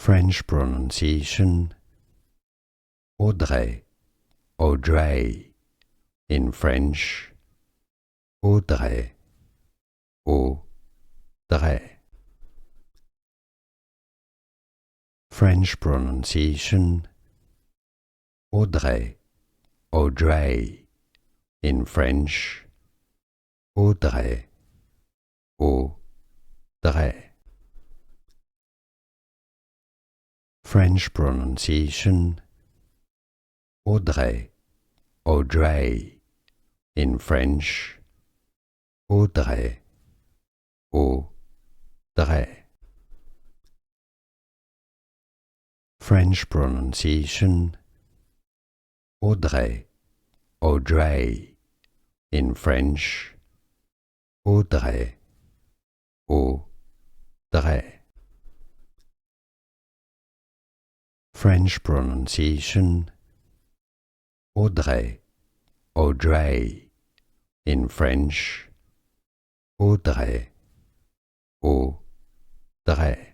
French pronunciation Audrey, Audrey. In French, Audrey, Audrey. French pronunciation Audrey, Audrey. In French, Audrey, Audrey. French pronunciation Audrey, Audrey. In French, Audrey, Audrey. French pronunciation Audrey, Audrey. In French, Audrey, Audrey. French pronunciation Audrey, Audrey. In French, Audrey, Audrey.